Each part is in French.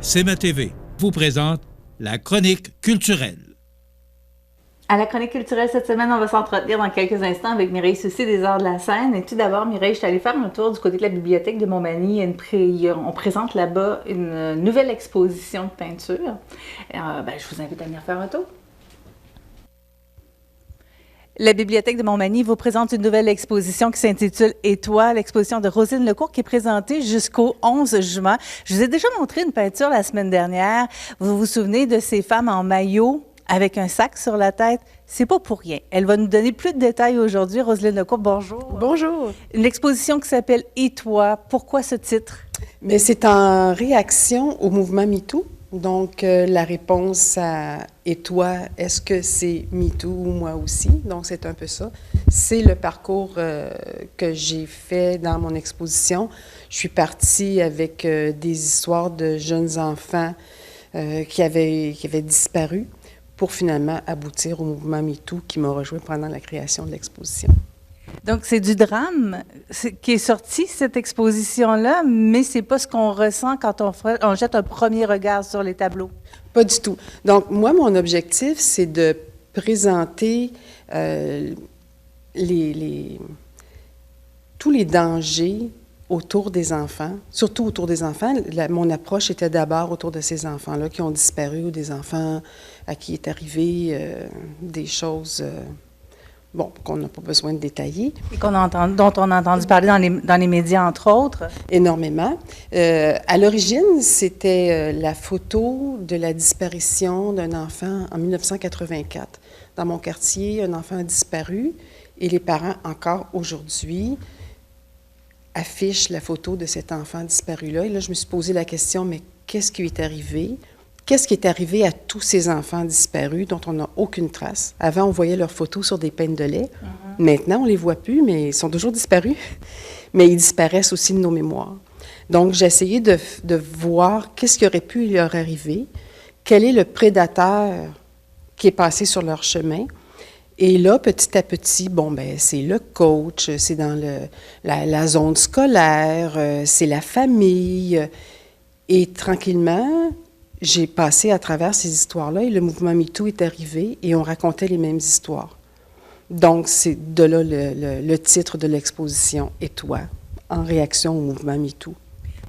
CMA-TV vous présente la chronique culturelle. À la chronique culturelle cette semaine, on va s'entretenir dans quelques instants avec Mireille Soucy des Arts de la scène. Et tout d'abord, Mireille, je suis allée faire un tour du côté de la bibliothèque de Montmagny. On présente là-bas une nouvelle exposition de peinture. Je vous invite à venir faire un tour. La Bibliothèque de Montmagny vous présente une nouvelle exposition qui s'intitule « Et toi », l'exposition de Roselyne Lecourt qui est présentée jusqu'au 11 juin. Je vous ai déjà montré une peinture la semaine dernière. Vous vous souvenez de ces femmes en maillot avec un sac sur la tête? C'est pas pour rien. Elle va nous donner plus de détails aujourd'hui. Roselyne Lecourt, bonjour. Bonjour. Une exposition qui s'appelle « Et toi ». Pourquoi ce titre? Mais c'est en réaction au mouvement MeToo. Donc, la réponse à « Et toi, est-ce que c'est MeToo ou moi aussi? » Donc, c'est un peu ça. C'est le parcours que j'ai fait dans mon exposition. Je suis partie avec des histoires de jeunes enfants qui avaient disparu pour finalement aboutir au mouvement MeToo qui m'a rejoint pendant la création de l'exposition. Donc, c'est du drame qui est sorti, cette exposition-là, mais c'est pas ce qu'on ressent quand on jette un premier regard sur les tableaux. Pas du tout. Donc, moi, mon objectif, c'est de présenter tous les dangers autour des enfants, surtout autour des enfants. Mon approche était d'abord autour de ces enfants-là qui ont disparu ou des enfants à qui est arrivé des choses... qu'on n'a pas besoin de détailler. Et dont on a entendu parler dans les médias, entre autres. Énormément. À l'origine, c'était la photo de la disparition d'un enfant en 1984. Dans mon quartier, un enfant a disparu et les parents, encore aujourd'hui, affichent la photo de cet enfant disparu-là. Et là, je me suis posé la question, mais qu'est-ce qui lui est arrivé? Qu'est-ce qui est arrivé à tous ces enfants disparus dont on n'a aucune trace? Avant, on voyait leurs photos sur des peines de lait. Maintenant, on ne les voit plus, mais ils sont toujours disparus. Mais ils disparaissent aussi de nos mémoires. Donc, j'ai essayé de voir qu'est-ce qui aurait pu leur arriver, quel est le prédateur qui est passé sur leur chemin. Et là, petit à petit, c'est le coach, c'est dans la zone scolaire, c'est la famille. Et tranquillement... j'ai passé à travers ces histoires-là et le mouvement MeToo est arrivé et on racontait les mêmes histoires. Donc, c'est de là le titre de l'exposition « Et toi », en réaction au mouvement MeToo.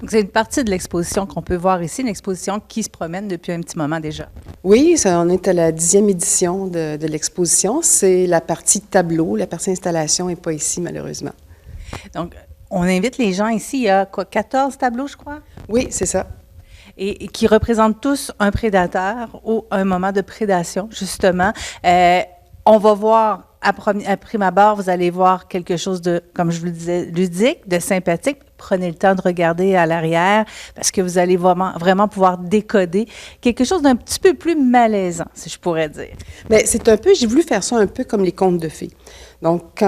Donc, c'est une partie de l'exposition qu'on peut voir ici, une exposition qui se promène depuis un petit moment déjà. Oui, on est à la 10e édition de l'exposition. C'est la partie tableau, la partie installation n'est pas ici, malheureusement. Donc, on invite les gens ici, il y a 14 tableaux, je crois? Oui, c'est ça. Et qui représentent tous un prédateur ou un moment de prédation, justement. On va voir, à prime abord, vous allez voir quelque chose de, comme je vous le disais, ludique, de sympathique. Prenez le temps de regarder à l'arrière parce que vous allez vraiment pouvoir décoder quelque chose d'un petit peu plus malaisant, si je pourrais dire. Bien, j'ai voulu faire ça un peu comme les contes de fées. Donc,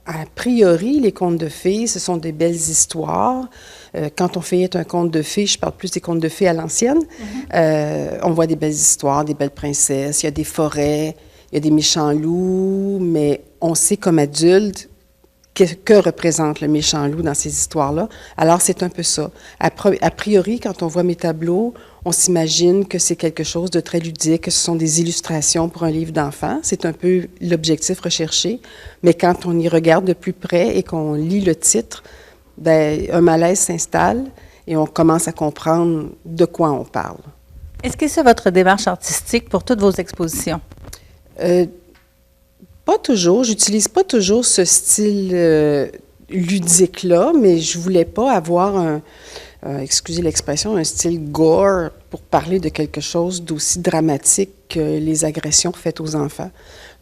a priori, les contes de fées, ce sont des belles histoires. Quand on fait un conte de fées, je parle plus des contes de fées à l'ancienne, on voit des belles histoires, des belles princesses, il y a des forêts, il y a des méchants loups, mais on sait comme adulte que représente le méchant loup dans ces histoires-là. Alors, c'est un peu ça. A priori, quand on voit mes tableaux, on s'imagine que c'est quelque chose de très ludique, que ce sont des illustrations pour un livre d'enfant. C'est un peu l'objectif recherché. Mais quand on y regarde de plus près et qu'on lit le titre, un malaise s'installe et on commence à comprendre de quoi on parle. Est-ce que c'est votre démarche artistique pour toutes vos expositions? Pas toujours. J'utilise pas toujours ce style ludique-là, mais je voulais pas avoir excusez l'expression, un style gore pour parler de quelque chose d'aussi dramatique que les agressions faites aux enfants.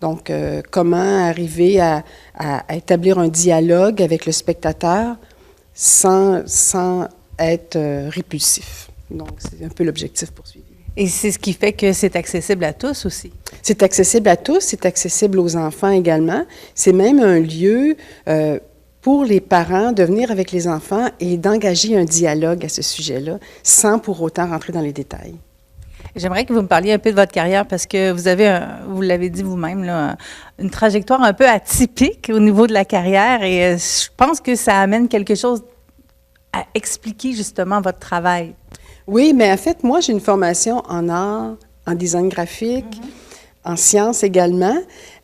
Donc, comment arriver à établir un dialogue avec le spectateur sans être répulsif. Donc, c'est un peu l'objectif poursuivi. Et c'est ce qui fait que c'est accessible à tous aussi. C'est accessible à tous, c'est accessible aux enfants également. C'est même un lieu pour les parents de venir avec les enfants et d'engager un dialogue à ce sujet-là, sans pour autant rentrer dans les détails. J'aimerais que vous me parliez un peu de votre carrière parce que vous avez, vous l'avez dit vous-même, là, une trajectoire un peu atypique au niveau de la carrière et je pense que ça amène quelque chose à expliquer justement votre travail. Oui, mais en fait, moi, j'ai une formation en art, en design graphique, en sciences également.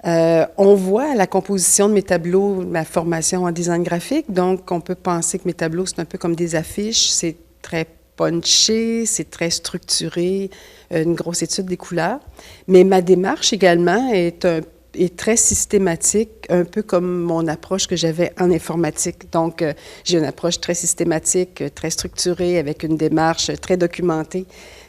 On voit à la composition de mes tableaux ma formation en design graphique, donc on peut penser que mes tableaux, c'est un peu comme des affiches, c'est très punché, c'est très structuré, une grosse étude des couleurs. Mais ma démarche également est très systématique, un peu comme mon approche que j'avais en informatique. Donc, j'ai une approche très systématique, très structurée, avec une démarche très documentée.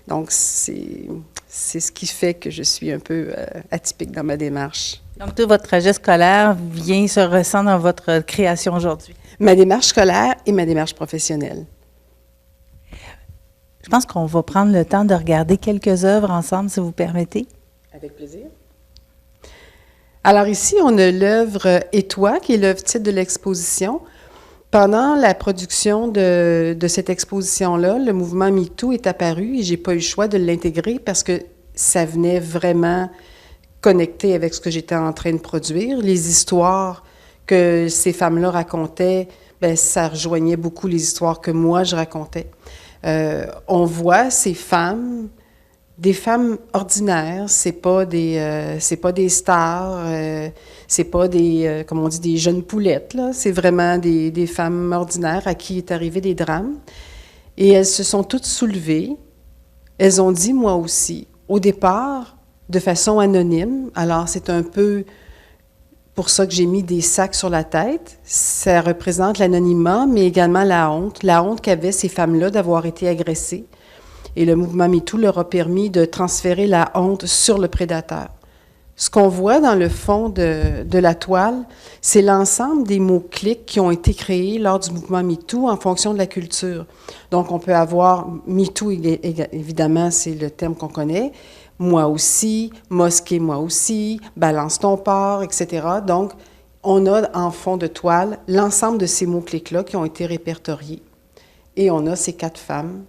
Donc, c'est ce qui fait que je suis un peu atypique dans ma démarche. Donc, tout votre trajet scolaire se ressent dans votre création aujourd'hui? Ma démarche scolaire et ma démarche professionnelle. Je pense qu'on va prendre le temps de regarder quelques œuvres ensemble, si vous permettez. Avec plaisir. Alors ici, on a l'œuvre « Et toi », qui est l'œuvre titre de l'exposition. Pendant la production de cette exposition-là, le mouvement MeToo est apparu et j'ai pas eu le choix de l'intégrer parce que ça venait vraiment connecter avec ce que j'étais en train de produire. Les histoires que ces femmes-là racontaient, bien, ça rejoignait beaucoup les histoires que moi, je racontais. On voit ces femmes, des femmes ordinaires, c'est pas des stars, c'est pas des, comme on dit, des jeunes poulettes, là. C'est vraiment des femmes ordinaires à qui est arrivé des drames. Et elles se sont toutes soulevées. Elles ont dit, moi aussi, au départ, de façon anonyme. Alors, c'est un peu pour ça que j'ai mis des sacs sur la tête. Ça représente l'anonymat, mais également la honte qu'avaient ces femmes-là d'avoir été agressées. Et le mouvement MeToo leur a permis de transférer la honte sur le prédateur. Ce qu'on voit dans le fond de la toile, c'est l'ensemble des mots-clics qui ont été créés lors du mouvement MeToo en fonction de la culture. Donc, on peut avoir MeToo, évidemment, c'est le terme qu'on connaît, moi aussi, mosquée, moi aussi, balance ton porc, etc. Donc, on a en fond de toile l'ensemble de ces mots-clics-là qui ont été répertoriés. Et on a ces 4 femmes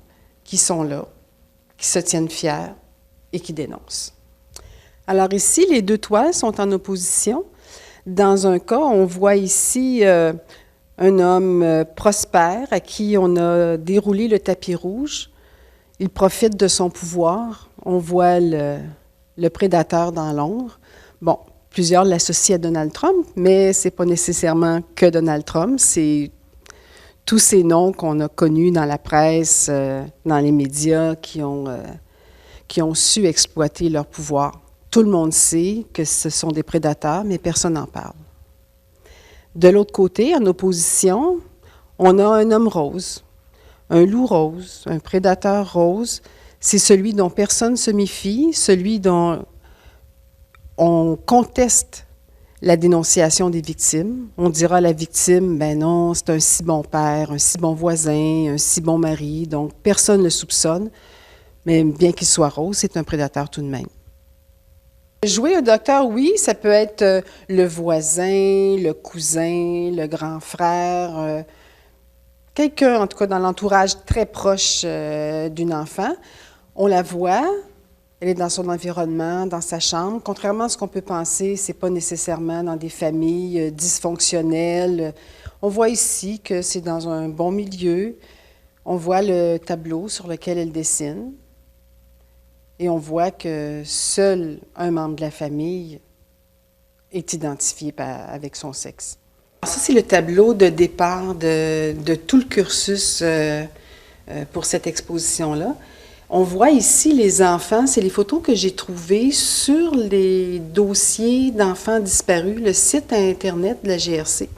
qui sont là, qui se tiennent fières et qui dénoncent. Alors ici, les 2 toiles sont en opposition. Dans un cas, on voit ici un homme prospère à qui on a déroulé le tapis rouge. Il profite de son pouvoir. On voit le prédateur dans l'ombre. Bon, plusieurs l'associent à Donald Trump, mais c'est pas nécessairement que Donald Trump. C'est tous ces noms qu'on a connus dans la presse, dans les médias, qui ont su exploiter leur pouvoir. Tout le monde sait que ce sont des prédateurs, mais personne n'en parle. De l'autre côté, en opposition, on a un homme rose, un loup rose, un prédateur rose. C'est celui dont personne ne se méfie, celui dont on conteste la dénonciation des victimes. On dira à la victime, ben non, c'est un si bon père, un si bon voisin, un si bon mari, donc personne ne le soupçonne. Mais bien qu'il soit rose, c'est un prédateur tout de même. Jouer un docteur, oui, ça peut être le voisin, le cousin, le grand frère, quelqu'un, en tout cas dans l'entourage très proche d'une enfant. On la voit, elle est dans son environnement, dans sa chambre. Contrairement à ce qu'on peut penser, c'est pas nécessairement dans des familles dysfonctionnelles. On voit ici que c'est dans un bon milieu. On voit le tableau sur lequel elle dessine. Et on voit que seul un membre de la famille est identifié avec son sexe. Alors ça, c'est le tableau de départ de tout le cursus pour cette exposition-là. On voit ici les enfants, c'est les photos que j'ai trouvées sur les dossiers d'enfants disparus, le site Internet de la GRC.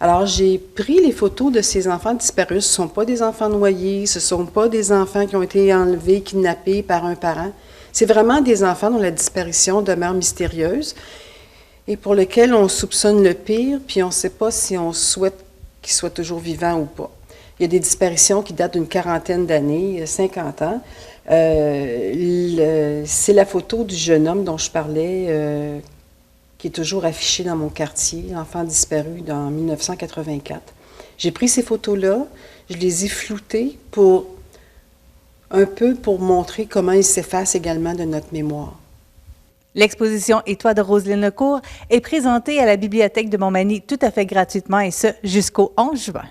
Alors, j'ai pris les photos de ces enfants disparus. Ce ne sont pas des enfants noyés, ce ne sont pas des enfants qui ont été enlevés, kidnappés par un parent. C'est vraiment des enfants dont la disparition demeure mystérieuse et pour lesquels on soupçonne le pire, puis on ne sait pas si on souhaite qu'ils soient toujours vivants ou pas. Il y a des disparitions qui datent d'une 40aine d'années, 50 ans. C'est la photo du jeune homme dont je parlais, qui est toujours affiché dans mon quartier, enfant disparu en 1984. J'ai pris ces photos-là, je les ai floutées pour montrer comment ils s'effacent également de notre mémoire. L'exposition « Et toi » de Roselyne Lecourt est présentée à la Bibliothèque de Montmagny tout à fait gratuitement et ce, jusqu'au 11 juin.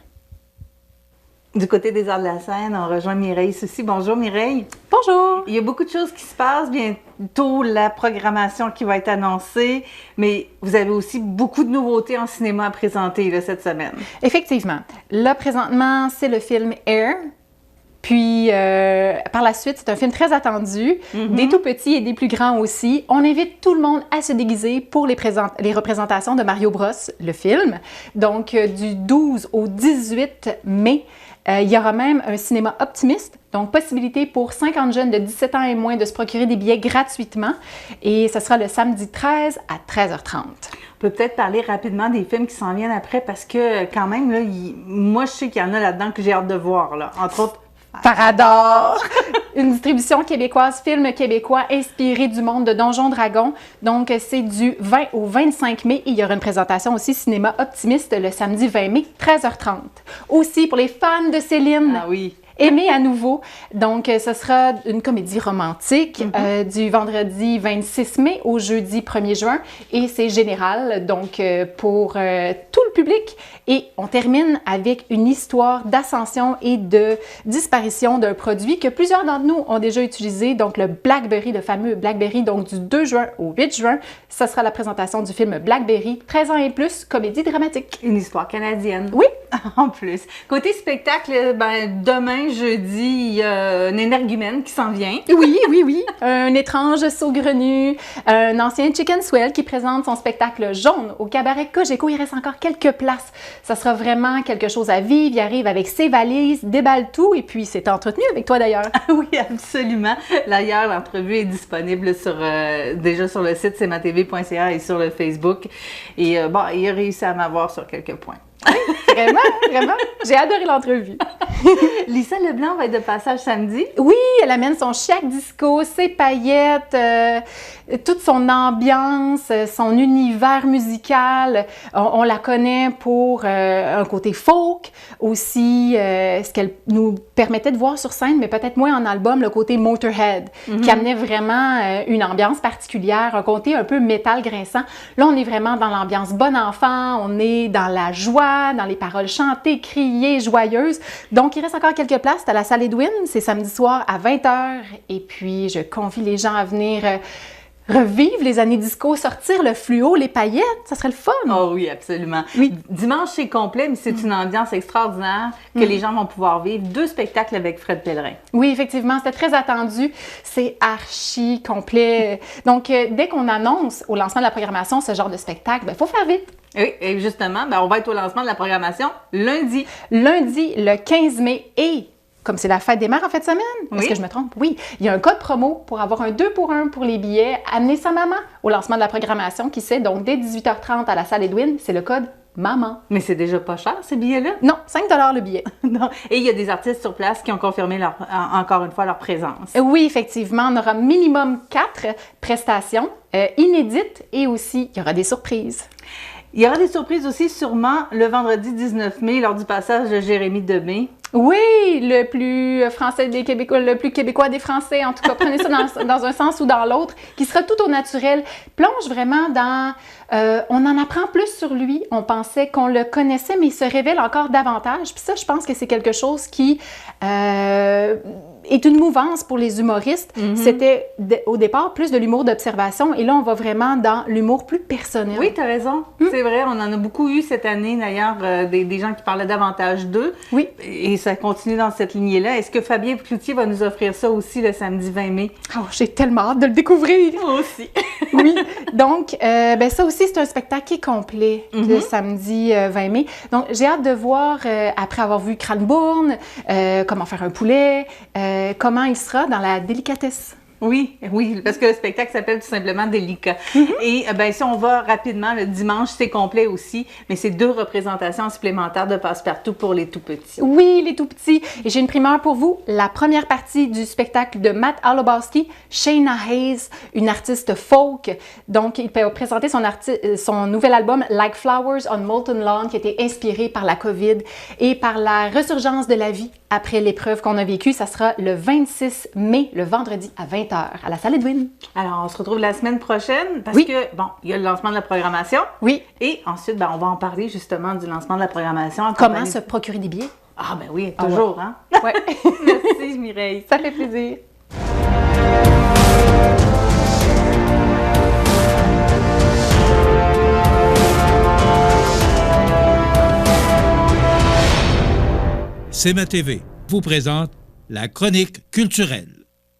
Du côté des arts de la scène, on rejoint Mireille Soucy. Bonjour Mireille. Bonjour. Il y a beaucoup de choses qui se passent, bientôt la programmation qui va être annoncée, mais vous avez aussi beaucoup de nouveautés en cinéma à présenter là, cette semaine. Effectivement. Là, présentement, c'est le film Air. Puis, par la suite, c'est un film très attendu, des tout petits et des plus grands aussi. On invite tout le monde à se déguiser pour les représentations de Mario Bros, le film. Donc, du 12 au 18 mai, il y aura même un cinéma optimiste, donc possibilité pour 50 jeunes de 17 ans et moins de se procurer des billets gratuitement. Et ce sera le samedi 13 à 13h30. On peut peut-être parler rapidement des films qui s'en viennent après, parce que quand même, là, moi, je sais qu'il y en a là-dedans que j'ai hâte de voir, là. Entre autres, Parador, une distribution québécoise, film québécois inspiré du monde de Donjons Dragons. Donc, c'est du 20 au 25 mai. Il y aura une présentation aussi cinéma optimiste le samedi 20 mai, 13h30. Aussi, pour les fans de Céline, ah oui. Aimer à nouveau. Donc, ce sera une comédie romantique du vendredi 26 mai au jeudi 1er juin. Et c'est général, donc pour tout le public. Et on termine avec une histoire d'ascension et de disparition d'un produit que plusieurs d'entre nous ont déjà utilisé. Donc, le Blackberry, le fameux Blackberry, donc du 2 juin au 8 juin. Ça sera la présentation du film Blackberry, 13 ans et plus, comédie dramatique. Une histoire canadienne. Oui. En plus. Côté spectacle, ben, demain, jeudi, il y a un énergumène qui s'en vient. Oui. Un étrange saugrenu, un ancien Chicken Swell qui présente son spectacle jaune au cabaret Cogeco. Il reste encore quelques places. Ça sera vraiment quelque chose à vivre. Il arrive avec ses valises, déballe tout et puis c'est entretenu avec toi d'ailleurs. Oui, absolument. D'ailleurs, l'entrevue est disponible déjà sur le site cmatv.ca et sur le Facebook. Et bon, il a réussi à m'avoir sur quelques points. Vraiment. J'ai adoré l'entrevue. Lisa Leblanc va être de passage samedi. Oui, elle amène son chic disco, ses paillettes, toute son ambiance, son univers musical. On la connaît pour un côté folk, aussi ce qu'elle nous permettait de voir sur scène, mais peut-être moins en album, le côté Motorhead, qui amenait vraiment une ambiance particulière, un côté un peu métal grinçant. Là, on est vraiment dans l'ambiance bon enfant, on est dans la joie, dans les paroles chantées, criées, joyeuses. Donc, il reste encore quelques places. C'est à la salle Edwin, c'est samedi soir à 20h. Et puis, je convie les gens à venir revivre les années disco, sortir le fluo, les paillettes. Ça serait le fun. Oh oui, absolument. Oui. Dimanche, c'est complet, mais c'est une ambiance extraordinaire que les gens vont pouvoir vivre. 2 spectacles avec Fred Pellerin. Oui, effectivement, c'était très attendu. C'est archi complet. Donc, dès qu'on annonce au lancement de la programmation ce genre de spectacle, il faut faire vite. Oui, et justement, ben, on va être au lancement de la programmation lundi. Lundi, le 15 mai, et comme c'est la fête des mères en fin de semaine, est-ce que je me trompe? Oui, il y a un code promo pour avoir un 2 pour 1 pour les billets. Amener sa maman au lancement de la programmation qui c'est donc dès 18h30 à la salle Edwin. C'est le code MAMAN. Mais c'est déjà pas cher, ces billets-là? Non, 5 $ le billet. Non. Et il y a des artistes sur place qui ont confirmé encore une fois leur présence. Oui, effectivement, on aura minimum 4 prestations inédites et aussi, il y aura des surprises. Il y aura des surprises aussi sûrement le vendredi 19 mai lors du passage de Jérémy Demé. Oui, le plus français des Québécois, le plus québécois des Français, en tout cas, prenez ça dans un sens ou dans l'autre, qui sera tout au naturel, plonge vraiment dans... on en apprend plus sur lui, on pensait qu'on le connaissait, mais il se révèle encore davantage. Puis ça, je pense que c'est quelque chose qui est une mouvance pour les humoristes. C'était au départ plus de l'humour d'observation, et là, on va vraiment dans l'humour plus personnel. Oui, tu as raison. C'est vrai, on en a beaucoup eu cette année, d'ailleurs, des gens qui parlaient davantage d'eux. Oui. Et ça continue dans cette lignée-là. Est-ce que Fabien Cloutier va nous offrir ça aussi le samedi 20 mai? Oh, j'ai tellement hâte de le découvrir! Moi aussi! Oui, donc ben ça aussi, c'est un spectacle qui est complet le samedi 20 mai. Donc, j'ai hâte de voir, après avoir vu Cranbourne, comment faire un poulet, comment il sera dans la délicatesse. Oui, parce que le spectacle s'appelle tout simplement Délicat. Et ben si on va rapidement, le dimanche, c'est complet aussi, mais c'est 2 représentations supplémentaires de Passe-Partout pour les tout-petits. Oui, les tout-petits. Et j'ai une primeur pour vous. La première partie du spectacle de Matt Alobowski, Shayna Hayes, une artiste folk. Donc, il peut présenter son nouvel album Like Flowers on Molten Lawn, qui a été inspiré par la COVID et par la ressurgence de la vie après l'épreuve qu'on a vécue. Ça sera le 26 mai, le vendredi à 20h à la salle Edwin. Alors, on se retrouve la semaine prochaine parce que, bon, il y a le lancement de la programmation. Oui. Et ensuite, ben, on va en parler justement du lancement de la programmation. Comment se procurer des billets? Ah ben oui, Ah toujours, hein? Ouais. Merci Mireille. Ça fait plaisir. CMA TV vous présente la chronique culturelle.